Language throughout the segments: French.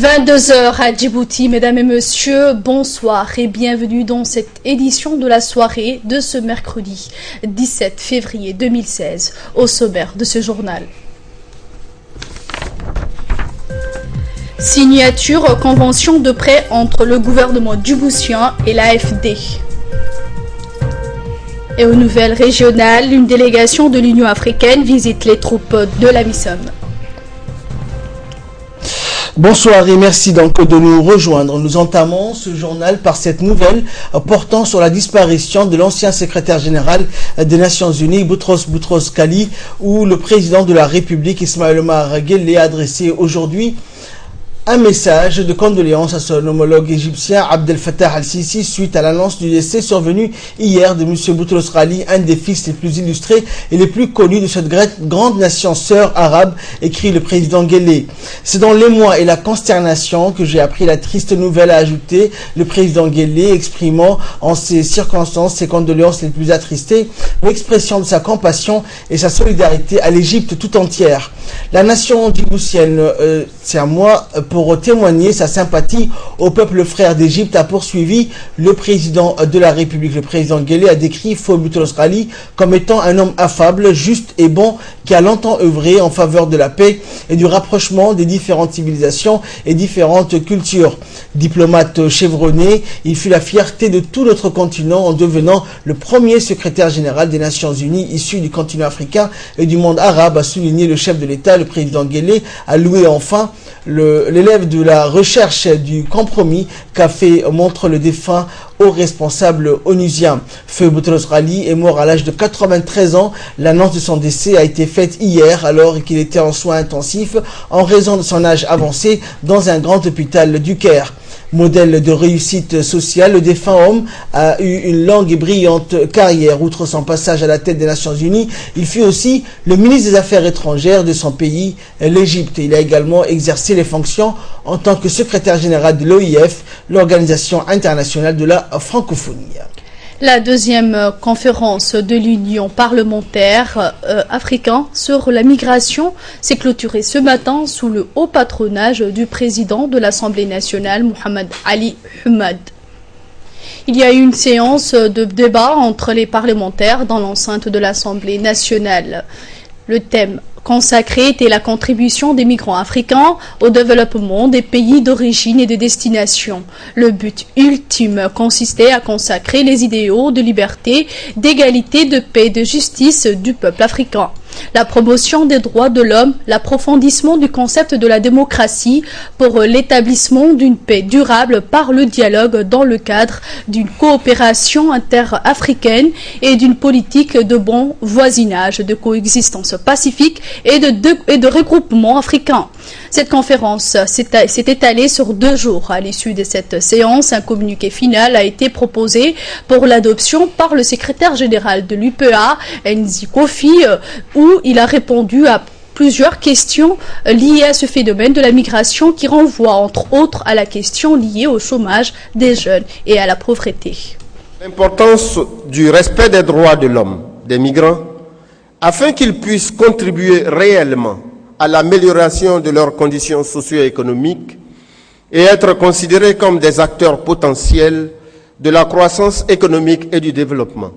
22 heures à Djibouti, mesdames et messieurs, bonsoir et bienvenue dans cette édition de la soirée de ce mercredi 17 février 2016, au sommaire de ce journal. Signature convention de prêt entre le gouvernement djiboutien et l'AFD. Et aux nouvelles régionales, une délégation de l'Union africaine visite les troupes de la MISOM. Bonsoir et merci donc de nous rejoindre. Nous entamons ce journal par cette nouvelle portant sur la disparition de l'ancien secrétaire général des Nations Unies, Boutros Ghali, où le président de la République, Ismaël Omar Guelleh, a adressé aujourd'hui un message de condoléances à son homologue égyptien Abdel Fattah al-Sisi suite à l'annonce du décès survenu hier de M. Boutros Ghali, un des fils les plus illustrés et les plus connus de cette grande nation sœur arabe, écrit le président Guelleh. C'est dans l'émoi et la consternation que j'ai appris la triste nouvelle, a ajouté le président Guelleh, exprimant en ces circonstances ses condoléances les plus attristées, l'expression de sa compassion et sa solidarité à l'Égypte tout entière. La nation djiboutienne, c'est à moi pour témoigner sa sympathie au peuple frère d'Égypte, a poursuivi le président de la République. Le président Guelleh a décrit Boutros Ghali comme étant un homme affable, juste et bon, qui a longtemps œuvré en faveur de la paix et du rapprochement des différentes civilisations et différentes cultures. Diplomate chevronné, il fut la fierté de tout notre continent en devenant le premier secrétaire général des Nations Unies issu du continent africain et du monde arabe, a souligné le chef de l'État. Le président Guelleh a loué enfin l'élève de la recherche du compromis qu'a fait montre le défunt au responsable onusien. Boutros Ghali est mort à l'âge de 93 ans. L'annonce de son décès a été faite hier alors qu'il était en soins intensifs en raison de son âge avancé dans un grand hôpital du Caire. Modèle de réussite sociale, le défunt homme a eu une longue et brillante carrière. Outre son passage à la tête des Nations Unies, il fut aussi le ministre des Affaires étrangères de son pays, l'Égypte. Il a également exercé les fonctions en tant que secrétaire général de l'OIF, l'Organisation internationale de la francophonie. La deuxième conférence de l'Union parlementaire africaine sur la migration s'est clôturée ce matin sous le haut patronage du président de l'Assemblée nationale, Mohamed Ali Hamad. Il y a eu une séance de débat entre les parlementaires dans l'enceinte de l'Assemblée nationale. Le thème consacré était la contribution des migrants africains au développement des pays d'origine et de destination. Le but ultime consistait à consacrer les idéaux de liberté, d'égalité, de paix et de justice du peuple africain. La promotion des droits de l'homme, l'approfondissement du concept de la démocratie pour l'établissement d'une paix durable par le dialogue dans le cadre d'une coopération interafricaine et d'une politique de bon voisinage, de coexistence pacifique et de regroupement africain. Cette conférence s'est étalée sur 2 jours. À l'issue de cette séance, un communiqué final a été proposé pour l'adoption par le secrétaire général de l'UPA, Nzi Kofi, où il a répondu à plusieurs questions liées à ce phénomène de la migration qui renvoie entre autres à la question liée au chômage des jeunes et à la pauvreté. L'importance du respect des droits de l'homme, des migrants, afin qu'ils puissent contribuer réellement à l'amélioration de leurs conditions socio-économiques et être considérés comme des acteurs potentiels de la croissance économique et du développement.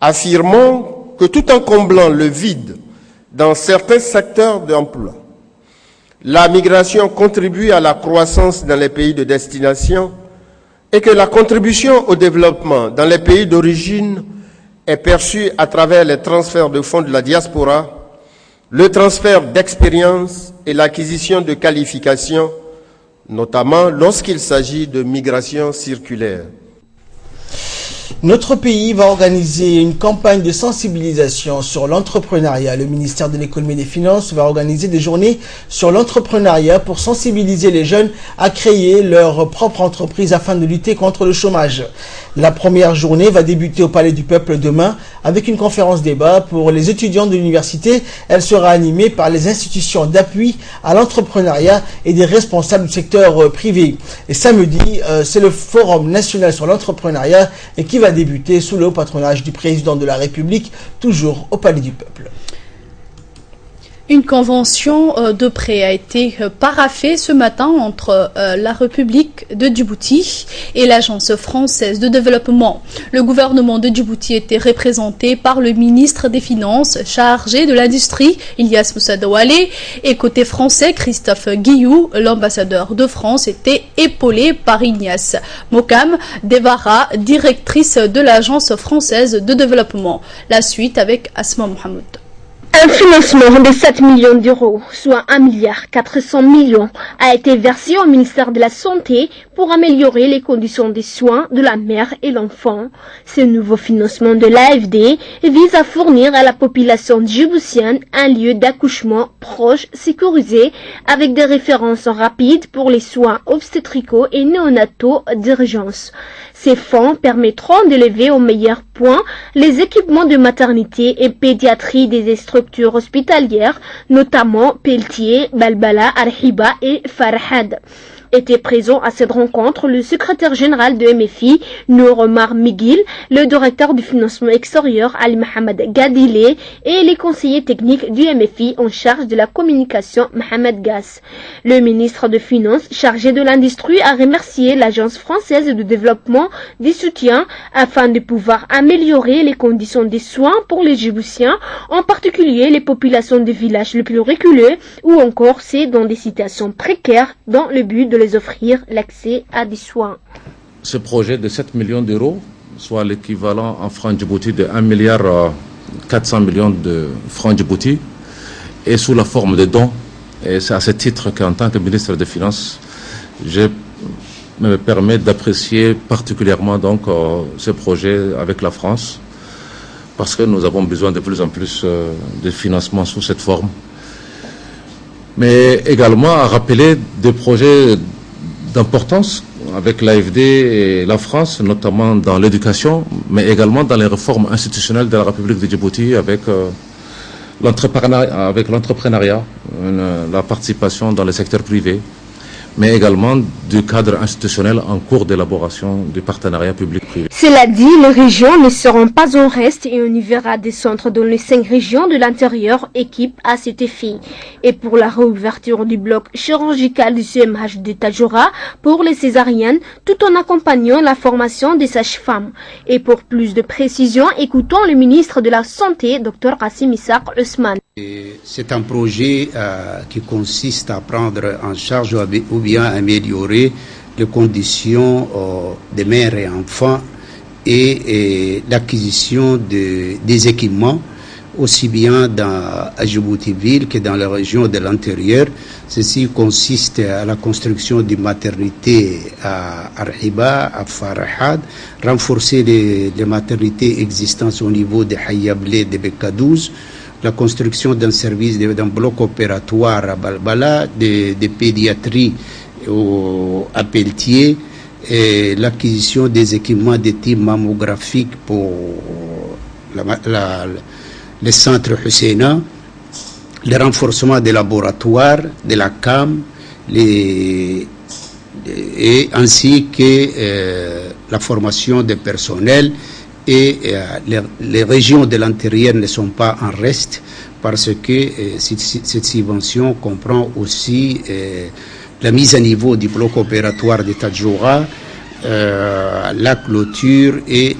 Affirmons que tout en comblant le vide dans certains secteurs d'emploi, la migration contribue à la croissance dans les pays de destination et que la contribution au développement dans les pays d'origine est perçue à travers les transferts de fonds de la diaspora, le transfert d'expérience et l'acquisition de qualifications, notamment lorsqu'il s'agit de migration circulaire. Notre pays va organiser une campagne de sensibilisation sur l'entrepreneuriat. Le ministère de l'Économie et des Finances va organiser des journées sur l'entrepreneuriat pour sensibiliser les jeunes à créer leur propre entreprise afin de lutter contre le chômage. La première journée va débuter au Palais du Peuple demain avec une conférence débat pour les étudiants de l'université. Elle sera animée par les institutions d'appui à l'entrepreneuriat et des responsables du secteur privé. Et samedi, c'est le Forum national sur l'entrepreneuriat et qui va débuter sous le haut patronage du président de la République, toujours au Palais du Peuple. Une convention de prêt a été paraphée ce matin entre la République de Djibouti et l'Agence française de développement. Le gouvernement de Djibouti était représenté par le ministre des Finances chargé de l'industrie, Ilyas Moussa Douale, et côté français, Christophe Guillou, l'ambassadeur de France, était épaulé par Ignace Mokam Devara, directrice de l'Agence française de développement. La suite avec Asma Mohamed. Un financement de 7 millions d'euros, soit 1,4 milliard, a été versé au ministère de la Santé pour améliorer les conditions des soins de la mère et l'enfant. Ce nouveau financement de l'AFD vise à fournir à la population djiboutienne un lieu d'accouchement proche, sécurisé, avec des références rapides pour les soins obstétricaux et néonataux d'urgence. Ces fonds permettront d'élever au meilleur point les équipements de maternité et pédiatrie des structures hospitalières, notamment Pelletier, Balbala, Arhiba et Farhad. Était présent à cette rencontre le secrétaire général de MFI, Nour Omar Miguel, le directeur du financement extérieur, Ali Mohamed Gadile, et les conseillers techniques du MFI en charge de la communication, Mohamed Gass. Le ministre de Finances, chargé de l'industrie, a remercié l'Agence française de développement du soutien afin de pouvoir améliorer les conditions des soins pour les Djiboutiens, en particulier les populations des villages les plus reculés ou encore ceux dans des situations précaires dans le but de les offrir l'accès à des soins. Ce projet de 7 millions d'euros, soit l'équivalent en francs Djibouti de 1,4 milliard de francs Djibouti, est sous la forme de dons. Et c'est à ce titre qu'en tant que ministre des Finances, je me permets d'apprécier particulièrement donc ce projet avec la France, parce que nous avons besoin de plus en plus de financement sous cette forme. Mais également à rappeler des projets d'importance avec l'AFD et la France, notamment dans l'éducation, mais également dans les réformes institutionnelles de la République de Djibouti avec l'entrepreneuriat, la participation dans le secteur privé, mais également du cadre institutionnel en cours d'élaboration du partenariat public-privé. Cela dit, les régions ne seront pas en reste et on y verra des centres dans les 5 régions de l'intérieur équipent à cet effet. Et pour la réouverture du bloc chirurgical du CMH de Tadjoura pour les césariennes, tout en accompagnant la formation des sages-femmes. Et pour plus de précision, écoutons le ministre de la Santé, Dr Kassim Issaq Ousmane. C'est un projet qui consiste à prendre en charge ou bien améliorer les conditions des mères et enfants et l'acquisition des équipements, aussi bien à Djibouti-Ville que dans la région de l'intérieur. Ceci consiste à la construction d'une maternité à Arhiba, à Farhad, renforcer les maternités existantes au niveau de Hayablé, de Beka-12, la construction d'un service, d'un bloc opératoire à Balbala, de pédiatrie à Pelletier, et l'acquisition des équipements de type mammographique pour les centres Husseina, le renforcement des laboratoires, de la CAM, et ainsi que la formation des personnels. Et les régions de l'intérieur ne sont pas en reste parce que cette subvention comprend aussi la mise à niveau du bloc opératoire de Tadjoura, la clôture et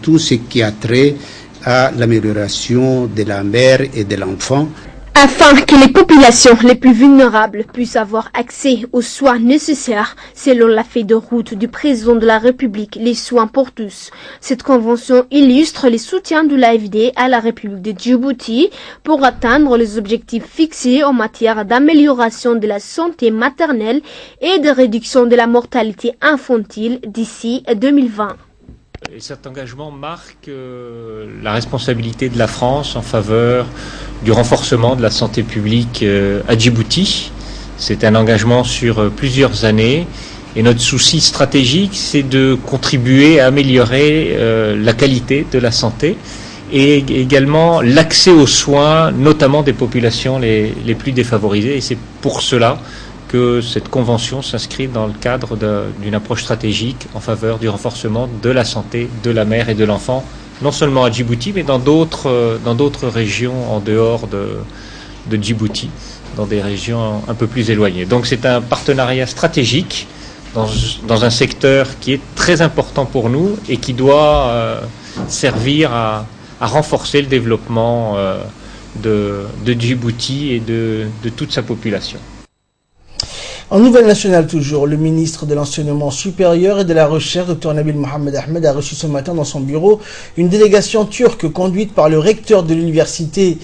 tout ce qui a trait à l'amélioration de la mère et de l'enfant. Afin que les populations les plus vulnérables puissent avoir accès aux soins nécessaires, selon la feuille de route du président de la République, les soins pour tous. Cette convention illustre les soutiens de l'AFD à la République de Djibouti pour atteindre les objectifs fixés en matière d'amélioration de la santé maternelle et de réduction de la mortalité infantile d'ici 2020. Et cet engagement marque la responsabilité de la France en faveur du renforcement de la santé publique à Djibouti. C'est un engagement sur plusieurs années et notre souci stratégique, c'est de contribuer à améliorer la qualité de la santé et également l'accès aux soins, notamment des populations les plus défavorisées. Et c'est pour cela que cette convention s'inscrit dans le cadre d'une approche stratégique en faveur du renforcement de la santé de la mère et de l'enfant, non seulement à Djibouti, mais dans d'autres régions en dehors de Djibouti, dans des régions un peu plus éloignées. Donc c'est un partenariat stratégique dans un secteur qui est très important pour nous et qui doit servir à renforcer le développement de Djibouti et de toute sa population. En nouvelle nationale toujours, le ministre de l'Enseignement supérieur et de la Recherche, Dr Nabil Mohamed Ahmed, a reçu ce matin dans son bureau une délégation turque conduite par le recteur de l'université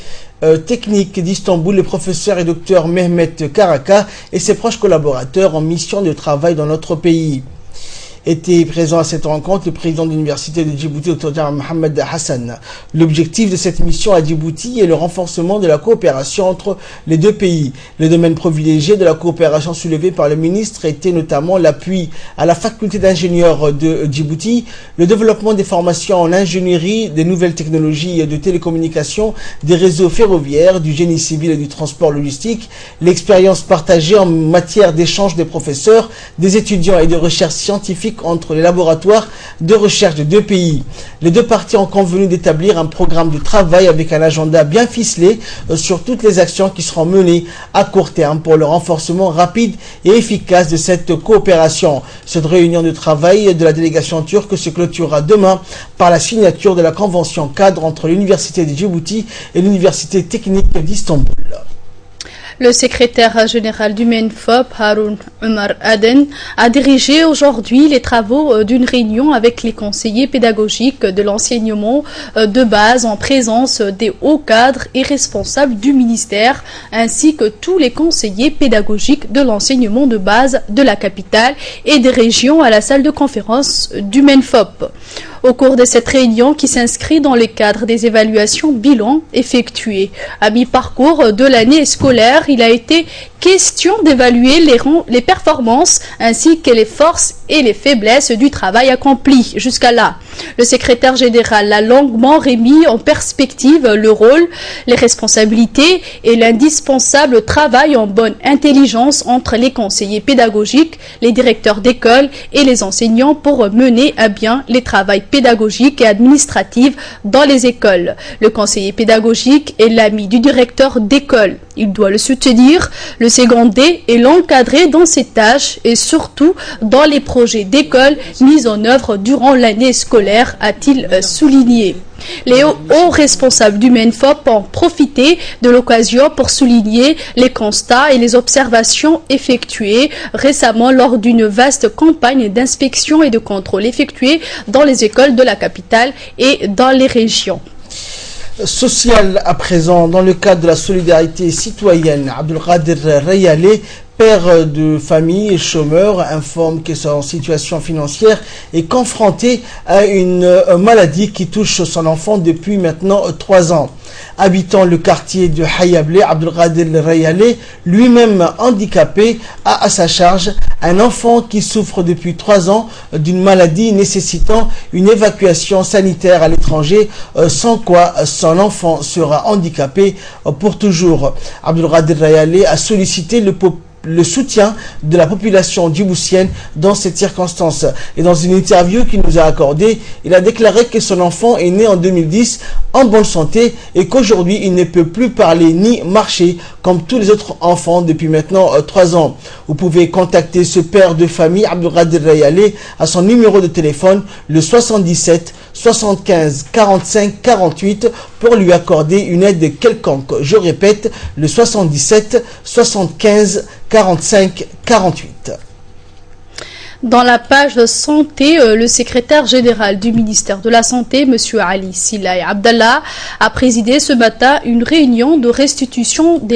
technique d'Istanbul, le professeur et docteur Mehmet Karaka, et ses proches collaborateurs en mission de travail dans notre pays. Était présent à cette rencontre le président de l'université de Djibouti, Dr Mohamed Hassan. L'objectif de cette mission à Djibouti est le renforcement de la coopération entre les deux pays. Les domaines privilégiés de la coopération soulevés par le ministre étaient notamment l'appui à la faculté d'ingénieurs de Djibouti, le développement des formations en ingénierie, des nouvelles technologies de télécommunications, des réseaux ferroviaires, du génie civil et du transport logistique, l'expérience partagée en matière d'échange des professeurs, des étudiants et de recherche scientifique entre les laboratoires de recherche de deux pays. Les deux parties ont convenu d'établir un programme de travail avec un agenda bien ficelé sur toutes les actions qui seront menées à court terme pour le renforcement rapide et efficace de cette coopération. Cette réunion de travail de la délégation turque se clôturera demain par la signature de la convention cadre entre l'université de Djibouti et l'université technique d'Istanbul. Le secrétaire général du MENFOP, Haroun Omar Aden, a dirigé aujourd'hui les travaux d'une réunion avec les conseillers pédagogiques de l'enseignement de base en présence des hauts cadres et responsables du ministère, ainsi que tous les conseillers pédagogiques de l'enseignement de base de la capitale et des régions à la salle de conférence du MENFOP. Au cours de cette réunion qui s'inscrit dans le cadre des évaluations bilan effectuées à mi-parcours de l'année scolaire, il a été question d'évaluer les performances ainsi que les forces et les faiblesses du travail accompli jusqu'à là. Le secrétaire général a longuement remis en perspective le rôle, les responsabilités et l'indispensable travail en bonne intelligence entre les conseillers pédagogiques, les directeurs d'école et les enseignants pour mener à bien les travaux pédagogiques et administratifs dans les écoles. Le conseiller pédagogique est l'ami du directeur d'école. Il doit le soutenir, le seconder et l'encadrer dans ses tâches et surtout dans les projets d'école mis en œuvre durant l'année scolaire, a-t-il souligné. Les hauts responsables du MENFOP ont profité de l'occasion pour souligner les constats et les observations effectuées récemment lors d'une vaste campagne d'inspection et de contrôle effectuée dans les écoles de la capitale et dans les régions. Social à présent, dans le cadre de la solidarité citoyenne, Abdelkader Rayale, père de famille et chômeur, informe que son situation financière est confrontée à une maladie qui touche son enfant depuis maintenant 3 ans. Habitant le quartier de Hayable, Abdelkader Rayale, lui-même handicapé, a à sa charge un enfant qui souffre depuis 3 ans d'une maladie nécessitant une évacuation sanitaire à l'étranger, sans quoi son enfant sera handicapé pour toujours. Abdelkader Rayale a sollicité le soutien de la population djiboutienne dans cette circonstance. Et dans une interview qu'il nous a accordée, il a déclaré que son enfant est né en 2010 en bonne santé et qu'aujourd'hui il ne peut plus parler ni marcher comme tous les autres enfants depuis maintenant 3 ans. Vous pouvez contacter ce père de famille, Abdelkader Rayale, à son numéro de téléphone, le 77 75 45 48, pour lui accorder une aide quelconque. Je répète, le 77 75 45 48. Dans la page de santé, le secrétaire général du ministère de la Santé, M. Ali Silay Abdallah, a présidé ce matin une réunion de restitution de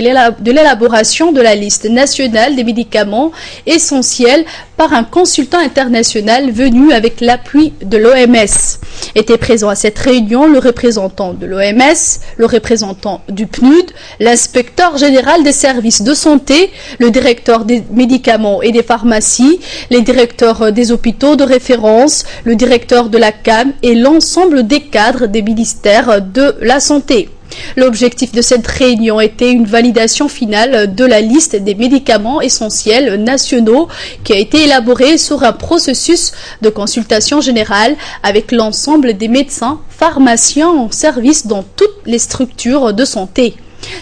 l'élaboration de la liste nationale des médicaments essentiels par un consultant international venu avec l'appui de l'OMS. Était présent à cette réunion le représentant de l'OMS, le représentant du PNUD, l'inspecteur général des services de santé, le directeur des médicaments et des pharmacies, les directeurs des hôpitaux de référence, le directeur de la CAM et l'ensemble des cadres des ministères de la Santé. L'objectif de cette réunion était une validation finale de la liste des médicaments essentiels nationaux qui a été élaborée sur un processus de consultation générale avec l'ensemble des médecins, pharmaciens en service dans toutes les structures de santé.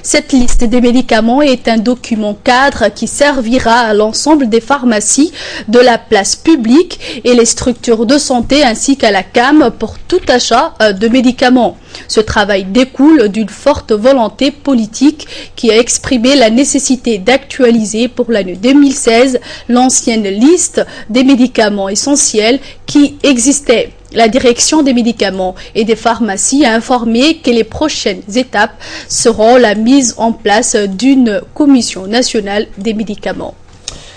Cette liste des médicaments est un document cadre qui servira à l'ensemble des pharmacies de la place publique et les structures de santé ainsi qu'à la CAM pour tout achat de médicaments. Ce travail découle d'une forte volonté politique qui a exprimé la nécessité d'actualiser pour l'année 2016 l'ancienne liste des médicaments essentiels qui existait. La direction des médicaments et des pharmacies a informé que les prochaines étapes seront la mise en place d'une commission nationale des médicaments.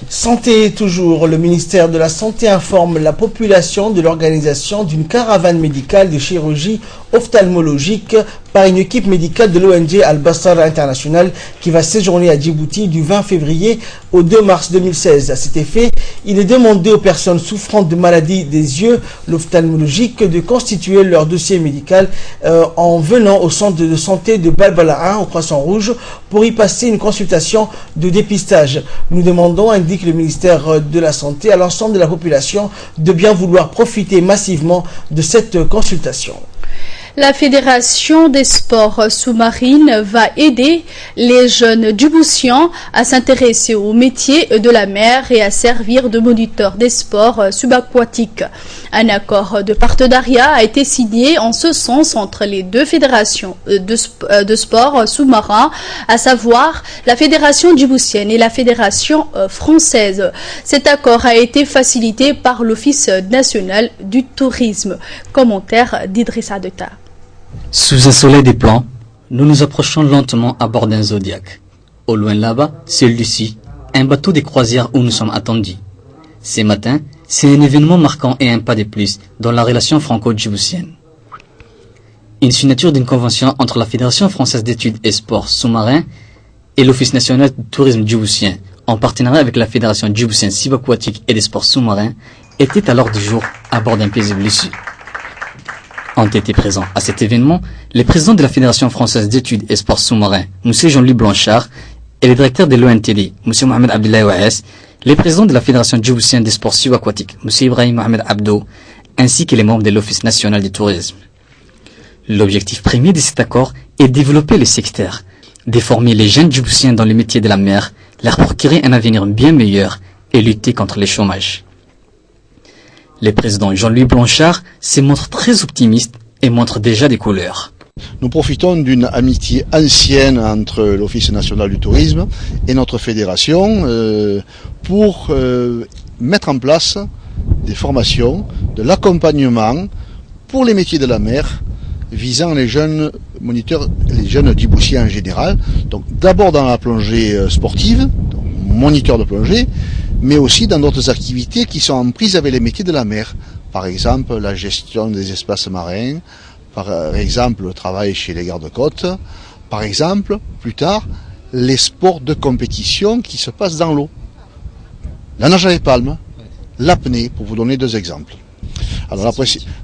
Santé toujours, le ministère de la Santé informe la population de l'organisation d'une caravane médicale de chirurgie ophtalmologique par une équipe médicale de l'ONG Al-Bassar International qui va séjourner à Djibouti du 20 février au 2 mars 2016. À cet effet, il est demandé aux personnes souffrant de maladies des yeux, l'ophtalmologique, de constituer leur dossier médical en venant au centre de santé de Balbala 1 au Croissant Rouge pour y passer une consultation de dépistage. Nous demandons, indique le ministère de la Santé, à l'ensemble de la population de bien vouloir profiter massivement de cette consultation. La Fédération des sports sous-marines va aider les jeunes djiboutiens à s'intéresser au métier de la mer et à servir de moniteurs des sports subaquatiques. Un accord de partenariat a été signé en ce sens entre les deux fédérations de sport sous-marins, à savoir la Fédération djiboutienne et la Fédération française. Cet accord a été facilité par l'Office national du tourisme. Commentaire d'Idrissa Deta. Sous un soleil des plans, nous nous approchons lentement à bord d'un Zodiac. Au loin là-bas, celui-ci, un bateau des croisières où nous sommes attendus. Ce matin, c'est un événement marquant et un pas de plus dans la relation franco-djiboutienne. Une signature d'une convention entre la Fédération française d'études et sports sous-marins et l'Office national du tourisme djiboutien, en partenariat avec la Fédération djiboutienne subaquatique et des sports sous-marins, était à l'ordre du jour à bord d'un paisible issue. Ont été présents à cet événement les présidents de la Fédération française d'études et sports sous-marins, M. Jean-Louis Blanchard, et les directeurs de l'ONTD, M. Mohamed Abdoulaye Ouahes, les présidents de la Fédération djiboutienne des sports subaquatiques, M. Ibrahim Mohamed Abdo, ainsi que les membres de l'Office national du tourisme. L'objectif premier de cet accord est de développer le secteur, de former les jeunes djiboutiens dans les métiers de la mer, leur procurer un avenir bien meilleur et lutter contre le chômage. Le président Jean-Louis Blanchard se montre très optimiste et montre déjà des couleurs. Nous profitons d'une amitié ancienne entre l'Office national du tourisme et notre fédération pour mettre en place des formations, de l'accompagnement pour les métiers de la mer visant les jeunes moniteurs, les jeunes djiboutiens en général. Donc d'abord dans la plongée sportive, donc moniteur de plongée, mais aussi dans d'autres activités qui sont en prise avec les métiers de la mer. Par exemple, la gestion des espaces marins, par exemple, le travail chez les gardes-côtes, par exemple, plus tard, les sports de compétition qui se passent dans l'eau. La nage à palmes, l'apnée, pour vous donner deux exemples. Alors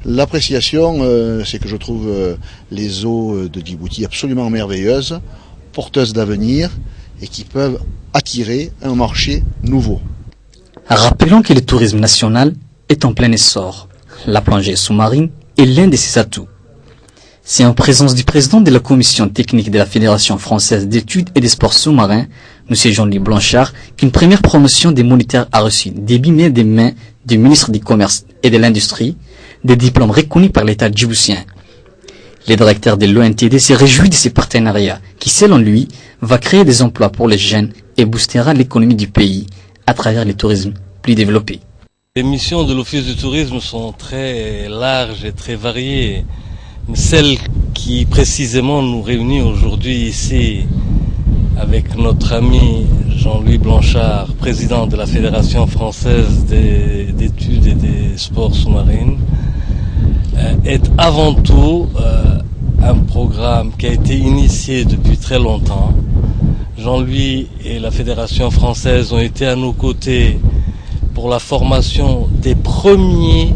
l'appréciation, c'est que je trouve les eaux de Djibouti absolument merveilleuses, porteuses d'avenir et qui peuvent attirer un marché nouveau. Rappelons que le tourisme national est en plein essor. La plongée sous-marine est l'un de ses atouts. C'est en présence du président de la commission technique de la Fédération française d'études et des sports sous-marins, M. Jean-Louis Blanchard, qu'une première promotion des moniteurs a reçu début mai des mains du ministre du Commerce et de l'Industrie, des diplômes reconnus par l'État djiboutien. Le directeur de l'ONTD se réjouit de ces partenariats qui, selon lui, va créer des emplois pour les jeunes et boostera l'économie du pays à travers le tourisme plus développé. Les missions de l'Office du tourisme sont très larges et très variées. Celle qui précisément nous réunit aujourd'hui ici avec notre ami Jean-Louis Blanchard, président de la Fédération française d'études et des sports sous-marines, est avant tout un programme qui a été initié depuis très longtemps. Jean-Louis et la Fédération française ont été à nos côtés pour la formation des premiers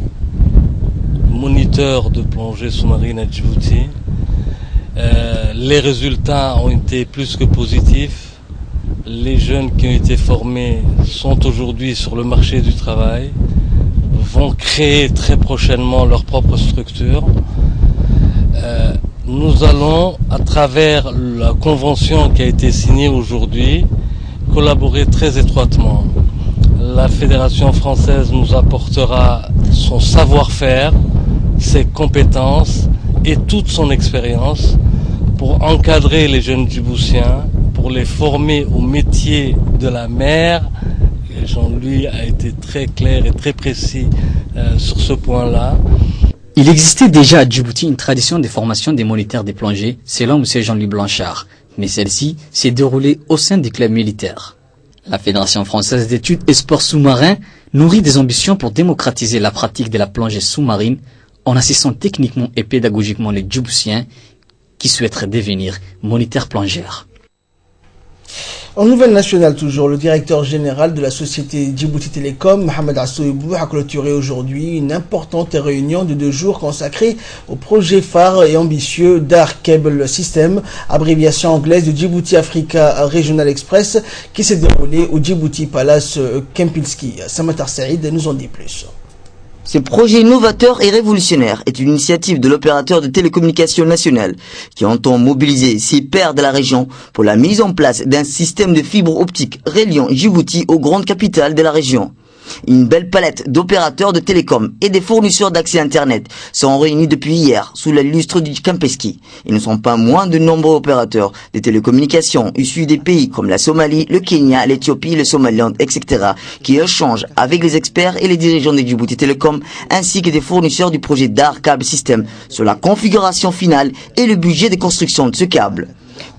moniteurs de plongée sous-marine à Djibouti. Les résultats ont été plus que positifs. Les jeunes qui ont été formés sont aujourd'hui sur le marché du travail, vont créer très prochainement leur propre structure. nous allons, à travers la convention qui a été signée aujourd'hui, collaborer très étroitement. La Fédération française nous apportera son savoir-faire, ses compétences et toute son expérience pour encadrer les jeunes djiboutiens, pour les former au métier de la mer. Jean-Louis a été très clair et très précis sur ce point-là. Il existait déjà à Djibouti une tradition de formation des moniteurs des plongées, selon M. Jean-Louis Blanchard, mais celle-ci s'est déroulée au sein des clubs militaires. La Fédération française d'études et sports sous-marins nourrit des ambitions pour démocratiser la pratique de la plongée sous-marine en assistant techniquement et pédagogiquement les Djiboutiens qui souhaiteraient devenir moniteurs plongeurs. En nouvelle nationale toujours, le directeur général de la société Djibouti Télécom, Mohamed Assouibou, a clôturé aujourd'hui une importante réunion de 2 jours consacrée au projet phare et ambitieux Dark Cable System, abréviation anglaise de Djibouti Africa Regional Express, qui s'est déroulé au Djibouti Palace Kempinski. Samatar Saïd nous en dit plus. Ce projet novateur et révolutionnaire est une initiative de l'opérateur de télécommunications nationale qui entend mobiliser ses pairs de la région pour la mise en place d'un système de fibre optique reliant Djibouti aux grandes capitales de la région. Une belle palette d'opérateurs de télécom et des fournisseurs d'accès Internet sont réunis depuis hier sous la lustre du Kempinski. Ils ne sont pas moins de nombreux opérateurs de télécommunications issus des pays comme la Somalie, le Kenya, l'Éthiopie, le Somaliland, etc. qui échangent avec les experts et les dirigeants de Djibouti Telecom ainsi que des fournisseurs du projet Dark Cable System sur la configuration finale et le budget de construction de ce câble.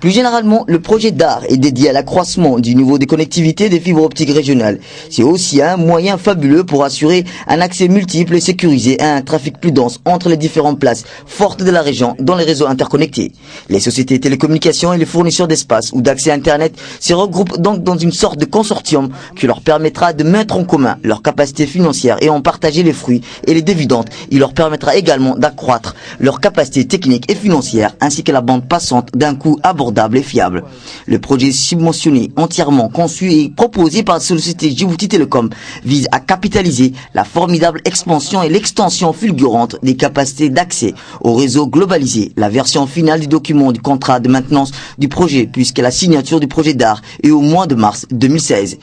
Plus généralement, le projet DAR est dédié à l'accroissement du niveau de connectivité des fibres optiques régionales. C'est aussi un moyen fabuleux pour assurer un accès multiple et sécurisé à un trafic plus dense entre les différentes places fortes de la région dans les réseaux interconnectés. Les sociétés de télécommunications et les fournisseurs d'espace ou d'accès Internet se regroupent donc dans une sorte de consortium qui leur permettra de mettre en commun leurs capacités financières et en partager les fruits et les dividendes. Il leur permettra également d'accroître leurs capacités techniques et financières ainsi que la bande passante d'un coût abordable et fiable. Le projet subventionné, entièrement conçu et proposé par la société Djibouti Telecom, vise à capitaliser la formidable expansion et l'extension fulgurante des capacités d'accès au réseau globalisé. La version finale du document du contrat de maintenance du projet, puisque la signature du projet DAR est au mois de mars 2016.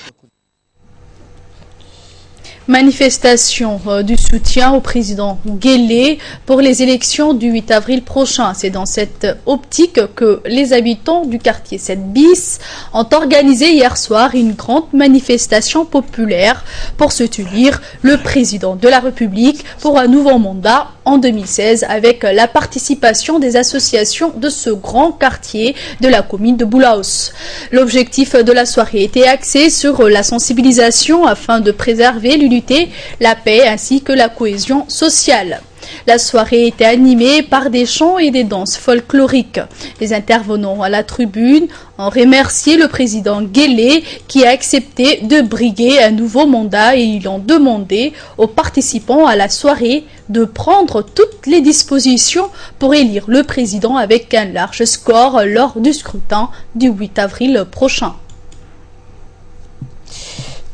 Manifestation du soutien au président Guelleh pour les élections du 8 avril prochain. C'est dans cette optique que les habitants du quartier 7 bis ont organisé hier soir une grande manifestation populaire pour soutenir le président de la République pour un nouveau mandat en 2016 avec la participation des associations de ce grand quartier de la commune de Boulaos. L'objectif de la soirée était axé sur la sensibilisation afin de préserver l'unité, la paix ainsi que la cohésion sociale. La soirée était animée par des chants et des danses folkloriques. Les intervenants à la tribune ont remercié le président Guelleh qui a accepté de briguer un nouveau mandat et ils ont demandé aux participants à la soirée de prendre toutes les dispositions pour élire le président avec un large score lors du scrutin du 8 avril prochain.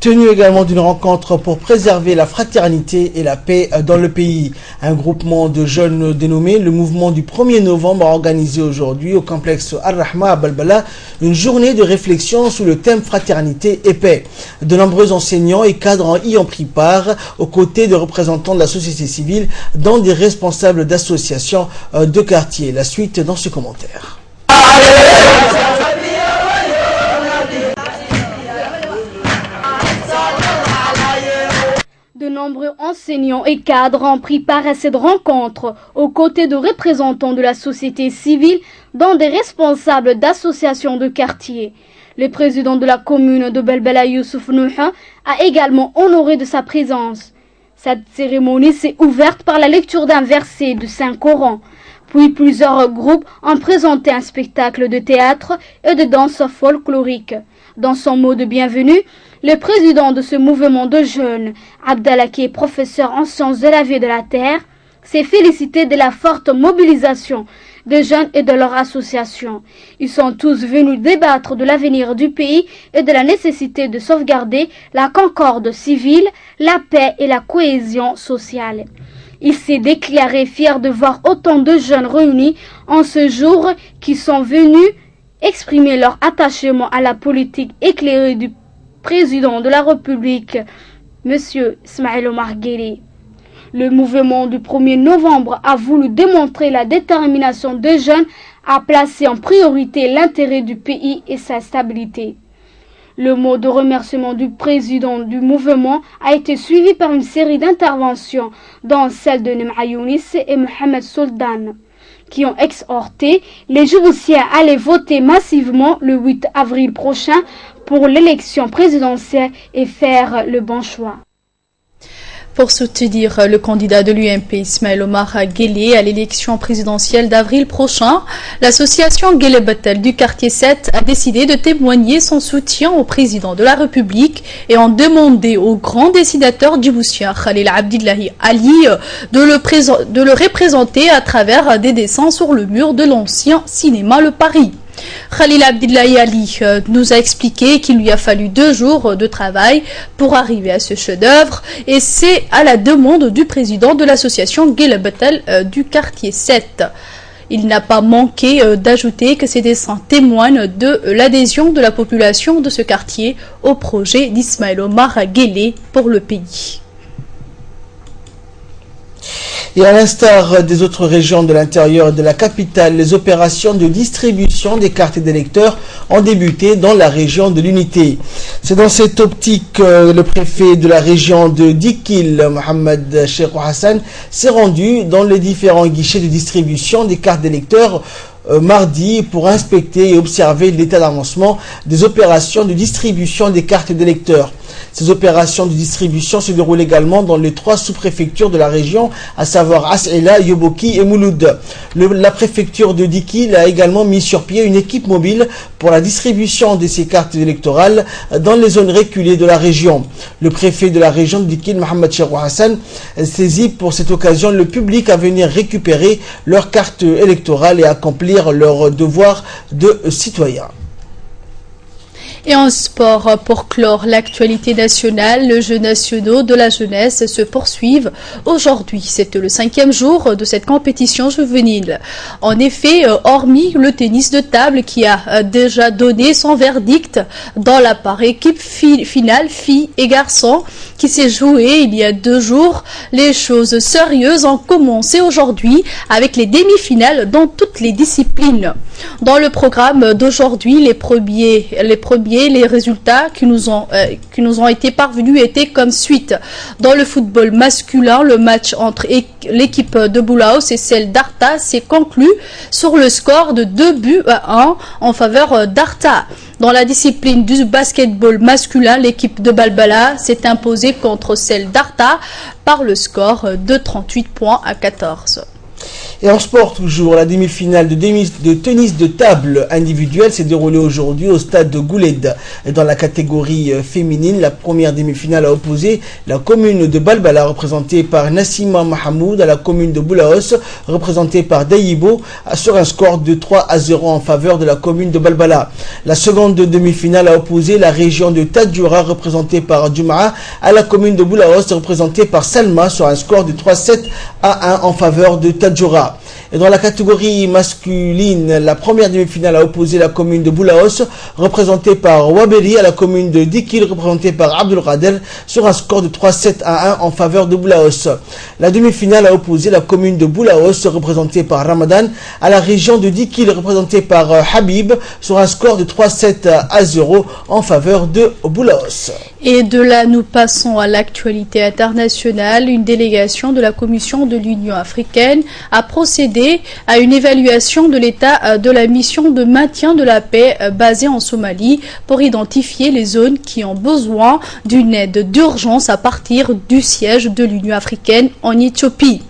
Tenu également d'une rencontre pour préserver la fraternité et la paix dans le pays. Un groupement de jeunes dénommé le mouvement du 1er novembre a organisé aujourd'hui au complexe Al-Rahma à Balbala une journée de réflexion sous le thème fraternité et paix. De nombreux enseignants et cadres y ont pris part aux côtés de représentants de la société civile dont des responsables d'associations de quartier. La suite dans ce commentaire. De nombreux enseignants et cadres ont pris part à cette rencontre, aux côtés de représentants de la société civile, dont des responsables d'associations de quartier. Le président de la commune de Belbela, Youssouf Nouha, a également honoré de sa présence. Cette cérémonie s'est ouverte par la lecture d'un verset du Saint-Coran. Puis plusieurs groupes ont présenté un spectacle de théâtre et de danse folklorique. Dans son mot de bienvenue, le président de ce mouvement de jeunes, Abdallah, qui est professeur en sciences de la vie et de la terre, s'est félicité de la forte mobilisation des jeunes et de leur association. Ils sont tous venus débattre de l'avenir du pays et de la nécessité de sauvegarder la concorde civile, la paix et la cohésion sociale. Il s'est déclaré fier de voir autant de jeunes réunis en ce jour qui sont venus exprimer leur attachement à la politique éclairée du président de la République, M. Ismaël Omar Guelleh. Le mouvement du 1er novembre a voulu démontrer la détermination des jeunes à placer en priorité l'intérêt du pays et sa stabilité. Le mot de remerciement du président du mouvement a été suivi par une série d'interventions, dont celle de Nema Younis et Mohamed Soldan, qui ont exhorté les Djiboutiens à aller voter massivement le 8 avril prochain pour l'élection présidentielle et faire le bon choix. Pour soutenir le candidat de l'UMP, Ismaël Omar Guelleh, à l'élection présidentielle d'avril prochain, l'association Guelleh Batel du quartier 7 a décidé de témoigner son soutien au président de la République et en demander au grand décidateur djiboutien Khalil Abdillahi Ali de le représenter à travers des dessins sur le mur de l'ancien cinéma Le Paris. Khalil Abdillahi Ali nous a expliqué qu'il lui a fallu 2 jours de travail pour arriver à ce chef-d'œuvre, et c'est à la demande du président de l'association Guelleh Batel du quartier 7. Il n'a pas manqué d'ajouter que ces dessins témoignent de l'adhésion de la population de ce quartier au projet d'Ismaël Omar Guelleh pour le pays. Et à l'instar des autres régions de l'intérieur et de la capitale, les opérations de distribution des cartes d'électeurs ont débuté dans la région de l'Unité. C'est dans cette optique que le préfet de la région de Dikil, Mohamed Cheikh Hassan, s'est rendu dans les différents guichets de distribution des cartes d'électeurs mardi pour inspecter et observer l'état d'avancement des opérations de distribution des cartes d'électeurs. Ces opérations de distribution se déroulent également dans les 3 sous-préfectures de la région, à savoir As'ela, Yoboki et Mouloud. La préfecture de Dikil a également mis sur pied une équipe mobile pour la distribution de ces cartes électorales dans les zones reculées de la région. Le préfet de la région de Dikil, Mohamed Cheikh Hassan, saisit pour cette occasion le public à venir récupérer leurs cartes électorales et accomplir leur devoir de citoyen. Et en sport, pour clore l'actualité nationale, les Jeux nationaux de la jeunesse se poursuivent aujourd'hui. C'est le 5e jour de cette compétition juvénile. En effet, hormis le tennis de table qui a déjà donné son verdict dans la par équipe finale filles et garçons qui s'est jouée il y a 2 jours, les choses sérieuses ont commencé aujourd'hui avec les demi-finales dans toutes les disciplines. Dans le programme d'aujourd'hui, les résultats qui nous ont été parvenus étaient comme suite. Dans le football masculin, le match entre l'équipe de Boulaos et celle d'Arta s'est conclu sur le score de 2-1 en faveur d'Arta. Dans la discipline du basketball masculin, l'équipe de Balbala s'est imposée contre celle d'Arta par le score de 38 points à 14. Et en sport toujours, la demi-finale de tennis de table individuelle s'est déroulée aujourd'hui au stade de Gouled. Dans la catégorie féminine, la première demi-finale a opposé la commune de Balbala, représentée par Nassima Mahamoud, à la commune de Boulaos, représentée par Dayibo, sur un score de 3-0 en faveur de la commune de Balbala. La seconde demi-finale a opposé la région de Tadjoura, représentée par Jumaa, à la commune de Boulaos, représentée par Salma, sur un score de 3-7-1 en faveur de Tadjoura. Et dans la catégorie masculine, la première demi-finale a opposé la commune de Boulaos, représentée par Waberi, à la commune de Dikil, représentée par Abdul Qader, sur un score de 3-7-1 en faveur de Boulaos. La demi-finale a opposé la commune de Boulaos, représentée par Ramadan, à la région de Dikil, représentée par Habib, sur un score de 3-7-0 en faveur de Boulaos. Et de là, nous passons à l'actualité internationale. Une délégation de la Commission de l'Union africaine a procédé à une évaluation de l'état de la mission de maintien de la paix basée en Somalie pour identifier les zones qui ont besoin d'une aide d'urgence à partir du siège de l'Union africaine en Éthiopie.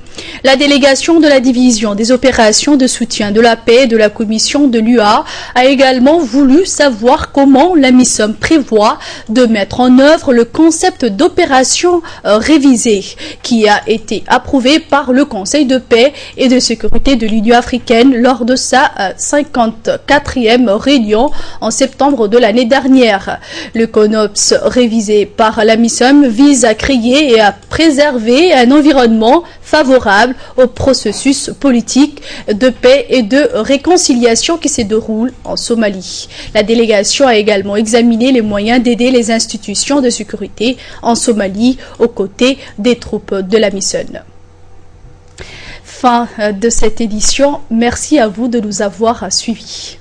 La délégation de la division des opérations de soutien de la paix de la commission de l'UA a également voulu savoir comment la MISOM prévoit de mettre en œuvre le concept d'opération révisé qui a été approuvé par le Conseil de paix et de sécurité de l'Union africaine lors de sa 54e réunion en septembre de l'année dernière. Le CONOPS révisé par la MISOM vise à créer et à préserver un environnement favorable au processus politique de paix et de réconciliation qui se déroule en Somalie. La délégation a également examiné les moyens d'aider les institutions de sécurité en Somalie aux côtés des troupes de la MISON. Fin de cette édition. Merci à vous de nous avoir suivis.